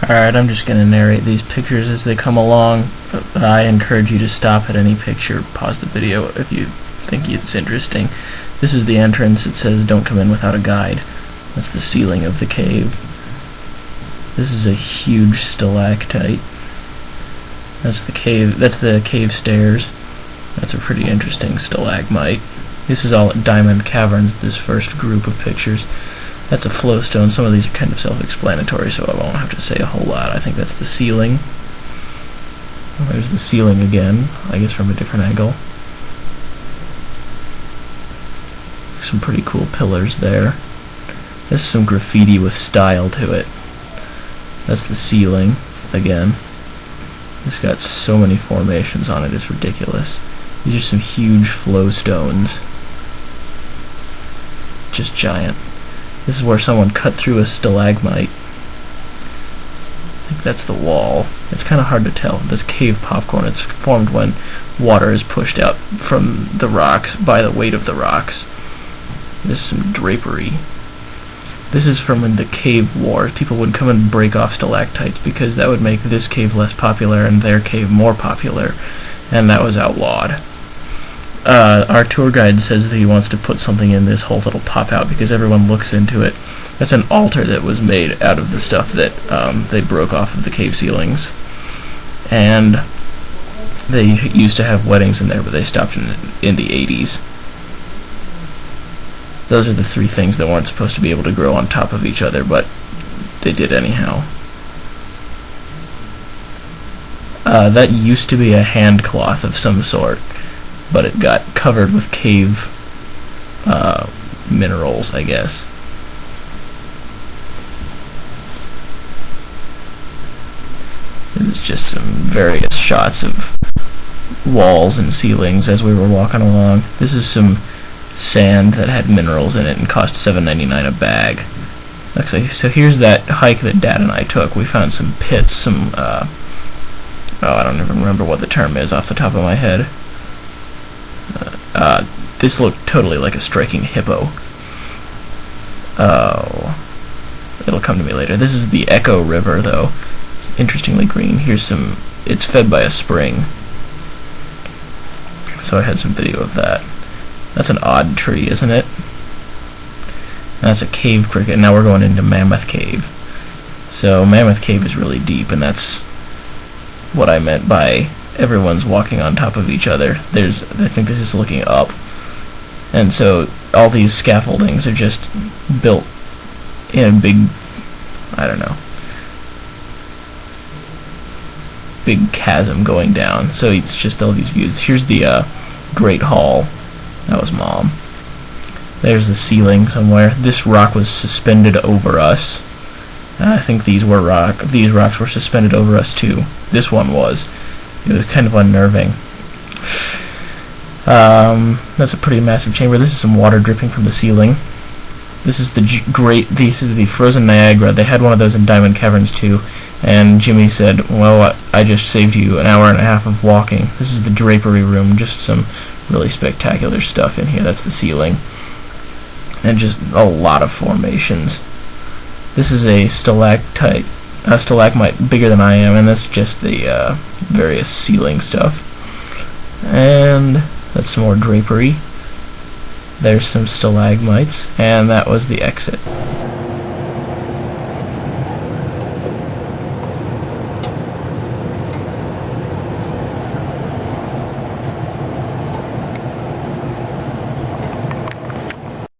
Alright, I'm just going to narrate these pictures as they come along. I encourage you to stop at any picture, pause the video if you think it's interesting. This is the entrance. It says don't come in without a guide. That's the ceiling of the cave. This is a huge stalactite. That's the cave stairs. That's a pretty interesting stalagmite. This is all at Diamond Caverns, this first group of pictures. That's a flowstone. Some of these are kind of self-explanatory, so I won't have to say a whole lot. I think that's the ceiling. There's the ceiling again, I guess from a different angle. Some pretty cool pillars there. This is some graffiti with style to it. That's the ceiling again. It's got so many formations on it, it's ridiculous. These are some huge flowstones. Just giant. This is where someone cut through a stalagmite. I think that's the wall. It's kind of hard to tell. This cave popcorn, it's formed when water is pushed out from the rocks by the weight of the rocks. This is some drapery. This is from when the cave wars. People would come and break off stalactites because that would make this cave less popular and their cave more popular, and that was outlawed. Our tour guide says that he wants to put something in this hole that'll pop out because everyone looks into it. That's an altar that was made out of the stuff that they broke off of the cave ceilings. And they used to have weddings in there, but they stopped in the 80s. Those are the three things that weren't supposed to be able to grow on top of each other, but they did anyhow. That used to be a hand cloth of some sort, but it got covered with cave minerals, I guess. This is just some various shots of walls and ceilings as we were walking along. This is some sand that had minerals in it and cost $7.99 a bag. Okay, so here's that hike that Dad and I took. We found some pits, some I don't even remember what the term is off the top of my head. This looked totally like a striking hippo. Oh, it'll come to me later. This is the Echo River, though. It's interestingly green. Here's some. It's fed by a spring. So I had some video of that. That's an odd tree, isn't it? That's a cave cricket. Now we're going into Mammoth Cave. So Mammoth Cave is really deep, and that's what I meant by everyone's walking on top of each other. I think this is looking up. And so all these scaffoldings are just built in a big, I don't know, big chasm going down. So it's just all these views. Here's the Great Hall. That was Mom. There's the ceiling somewhere. This rock was suspended over us. I think these rocks were suspended over us too. This one was. It was kind of unnerving. That's a pretty massive chamber. This is some water dripping from the ceiling. This is the frozen Niagara. They had one of those in Diamond Caverns too. And Jimmy said, well, I just saved you an hour and a half of walking. This is the drapery room. Just some really spectacular stuff in here. That's the ceiling. And just a lot of formations. This is a stalactite. A stalagmite bigger than I am, and that's just the various ceiling stuff. And that's some more drapery. There's some stalagmites, and that was the exit.